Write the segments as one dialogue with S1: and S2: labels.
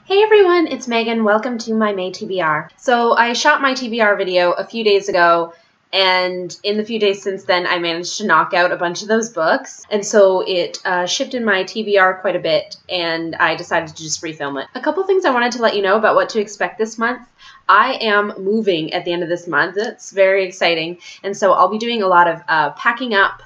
S1: Hey everyone, it's Megan. Welcome to my May TBR. So I shot my TBR video a few days ago, and in the few days since then I managed to knock out a bunch of those books, and so it shifted my TBR quite a bit, and I decided to just refilm it. A couple things I wanted to let you know about what to expect this month. I am moving at the end of this month. It's very exciting, and so I'll be doing a lot of packing up.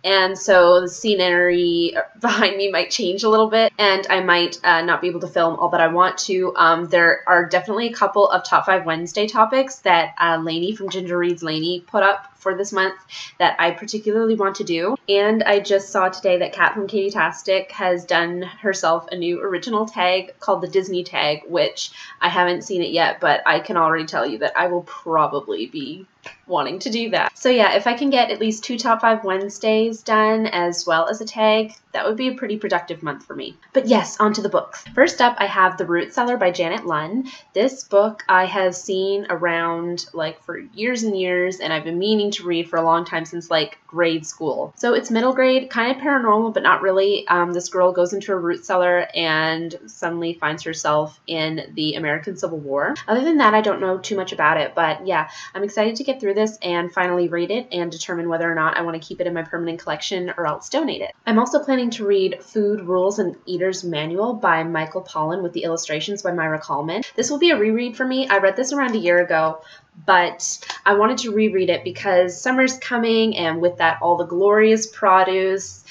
S1: And so the scenery behind me might change a little bit, and I might not be able to film all that I want to. There are definitely a couple of Top 5 Wednesday topics that Lainey from Ginger Reads Lainey put up for this month that I particularly want to do. And I just saw today that Kat from Katie-tastic has done herself a new original tag called the Disney tag, which I haven't seen it yet, but I can already tell you that I will probably be wanting to do that. So yeah, if I can get at least 2 Top 5 Wednesdays done as well as a tag, that would be a pretty productive month for me. But yes, on to the books. First up, I have The Root Cellar by Janet Lunn. This book I have seen around like for years and years, and I've been meaning to read for a long time, since like grade school. So it's middle grade, kind of paranormal, but not really. This girl goes into a root cellar and suddenly finds herself in the American Civil War. Other than that, I don't know too much about it, but yeah, I'm excited to get through this and finally read it and determine whether or not I want to keep it in my permanent collection or else donate it. I'm also planning to read Food Rules and Eater's Manual by Michael Pollan with the illustrations by Myra Coleman. This will be a reread for me. I read this around a year ago, but I wanted to reread it because summer's coming, and with that all the glorious produce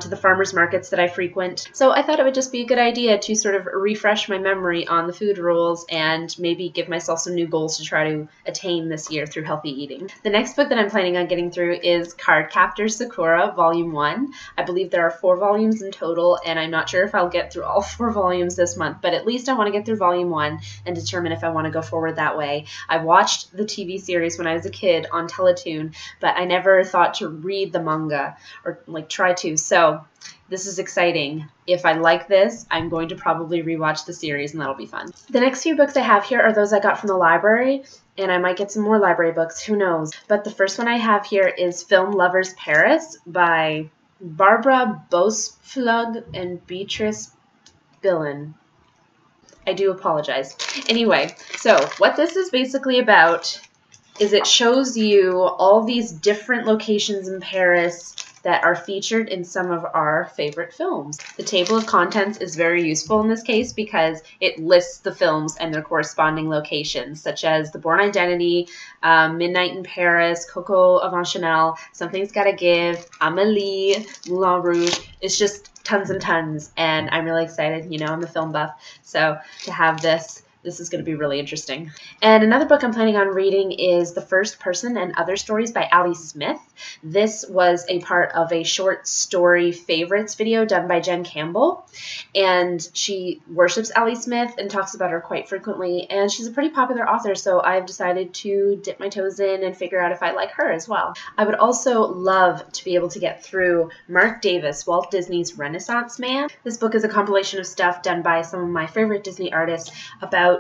S1: to the farmers markets that I frequent. So I thought it would just be a good idea to sort of refresh my memory on the food rules and maybe give myself some new goals to try to attain this year through healthy eating. The next book that I'm planning on getting through is Cardcaptor Sakura Volume 1. I believe there are 4 volumes in total, and I'm not sure if I'll get through all 4 volumes this month, but at least I want to get through Volume 1 and determine if I want to go forward that way. I watched the TV series when I was a kid on Teletoon, but I never thought to read the manga or like try to. So this is exciting. If I like this, I'm going to probably rewatch the series, and that'll be fun. The next few books I have here are those I got from the library, and I might get some more library books, who knows. But the first one I have here is Film Lovers Paris by Barbara Bosflug and Beatrice Billen. I do apologize. Anyway, so what this is basically about is it shows you all these different locations in Paris that are featured in some of our favorite films. The table of contents is very useful in this case because it lists the films and their corresponding locations, such as The Bourne Identity, Midnight in Paris, Coco Avant Chanel, Something's Gotta Give, Amélie, Moulin Rouge. It's just tons and tons, and I'm really excited. You know, I'm a film buff, so to have this is going to be really interesting. And another book I'm planning on reading is The First Person and Other Stories by Ali Smith. This was a part of a short story favorites video done by Jen Campbell, and she worships Ali Smith and talks about her quite frequently, and she's a pretty popular author, so I've decided to dip my toes in and figure out if I like her as well. I would also love to be able to get through Mark Davis, Walt Disney's Renaissance Man. This book is a compilation of stuff done by some of my favorite Disney artists about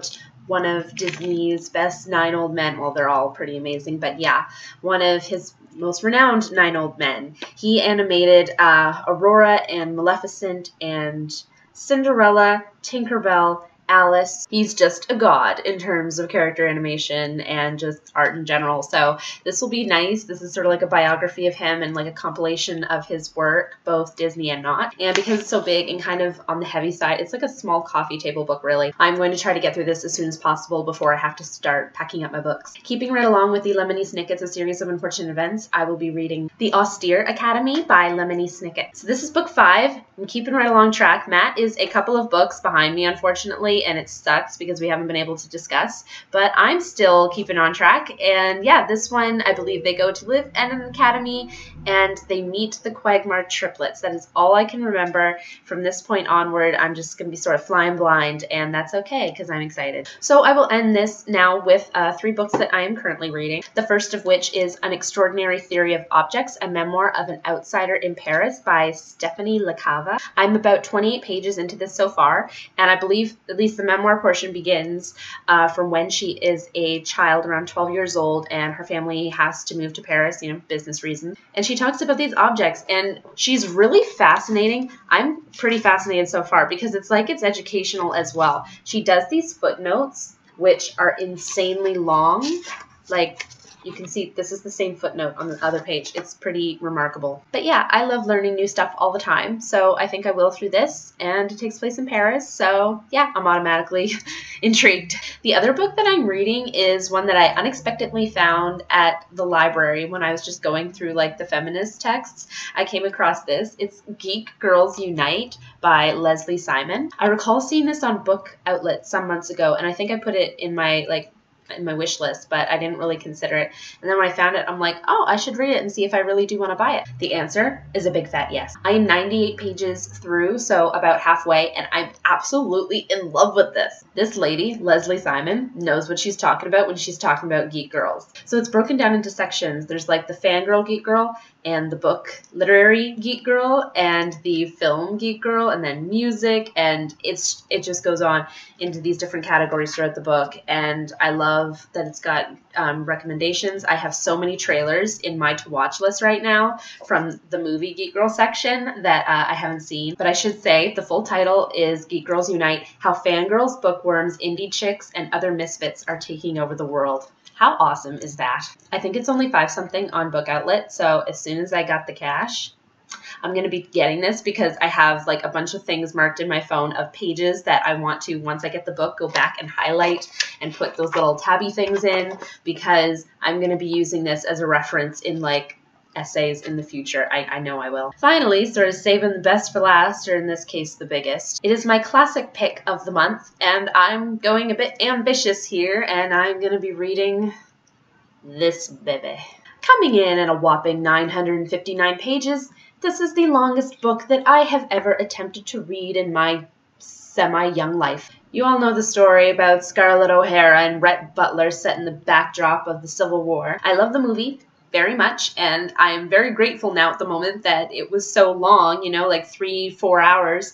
S1: one of Disney's best 9 old men. Well, they're all pretty amazing, but yeah, one of his most renowned 9 old men. He animated Aurora and Maleficent and Cinderella, Tinkerbell, Alice. He's just a god in terms of character animation and just art in general. So this will be nice. This is sort of like a biography of him and like a compilation of his work, both Disney and not. And because it's so big and kind of on the heavy side, it's like a small coffee table book, really. I'm going to try to get through this as soon as possible before I have to start packing up my books. Keeping right along with the Lemony Snicket's A Series of Unfortunate Events, I will be reading The Austere Academy by Lemony Snicket. So this is book 5. I'm keeping right along track. Matt is a couple of books behind me, unfortunately, and it sucks because we haven't been able to discuss, but I'm still keeping on track. And yeah, this one, I believe they go to live at an academy and they meet the Quagmire triplets. That is all I can remember. From this point onward, I'm just going to be sort of flying blind, and that's okay because I'm excited. So I will end this now with 3 books that I am currently reading. The first of which is An Extraordinary Theory of Objects, a memoir of an outsider in Paris by Stephanie LaCava. I'm about 28 pages into this so far, and I believe, at least least the memoir portion begins from when she is a child, around 12 years old, and her family has to move to Paris, you know, business reasons. And she talks about these objects, and she's really fascinating. I'm pretty fascinated so far because it's like it's educational as well. She does these footnotes, which are insanely long. Like, you can see this is the same footnote on the other page. It's pretty remarkable. But yeah, I love learning new stuff all the time, so I think I will through this, and it takes place in Paris, so yeah, I'm automatically intrigued. The other book that I'm reading is one that I unexpectedly found at the library when I was just going through like the feminist texts. I came across this. It's Geek Girls Unite by Leslie Simon. I recall seeing this on Book Outlet some months ago, and I think I put it in my wish list, but I didn't really consider it. And then when I found it, I'm like, oh, I should read it and see if I really do want to buy it. The answer is a big fat yes. I am 98 pages through, so about halfway, and I'm absolutely in love with this. This lady, Leslie Simon, knows what she's talking about when she's talking about geek girls. So it's broken down into sections. There's like the fangirl geek girl, and the book literary geek girl, and the film geek girl, and then music, and it just goes on into these different categories throughout the book. And I love that it's got recommendations. I have so many trailers in my to watch list right now from the movie Geek Girl section that I haven't seen. But I should say the full title is Geek Girls Unite: How Fangirls, Bookworms, Indie Chicks, and Other Misfits Are Taking Over the World. How awesome is that? I think it's only 5 something on Book Outlet, so as soon as I got the cash, I'm going to be getting this because I have like a bunch of things marked in my phone of pages that I want to, once I get the book, go back and highlight and put those little tabby things in, because I'm going to be using this as a reference in like essays in the future. I know I will. Finally, sort of saving the best for last, or in this case, the biggest. It is my classic pick of the month, and I'm going a bit ambitious here, and I'm going to be reading this baby. Coming in at a whopping 959 pages, this is the longest book that I have ever attempted to read in my semi-young life. You all know the story about Scarlett O'Hara and Rhett Butler set in the backdrop of the Civil War. I love the movie very much, and I am very grateful now at the moment that it was so long, you know, like 3-4 hours,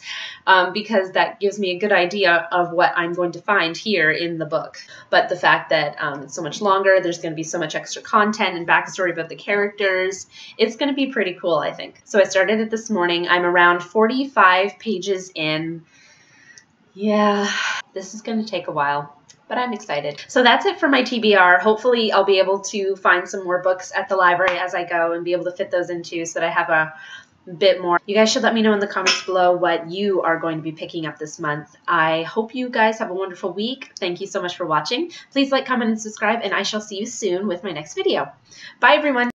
S1: because that gives me a good idea of what I'm going to find here in the book. But the fact that it's so much longer, there's going to be so much extra content and backstory about the characters, it's going to be pretty cool, I think. So I started it this morning. I'm around 45 pages in. Yeah, this is going to take a while, but I'm excited. So that's it for my TBR. Hopefully I'll be able to find some more books at the library as I go and be able to fit those into so that I have a bit more. You guys should let me know in the comments below what you are going to be picking up this month. I hope you guys have a wonderful week. Thank you so much for watching. Please like, comment, and subscribe, and I shall see you soon with my next video. Bye, everyone.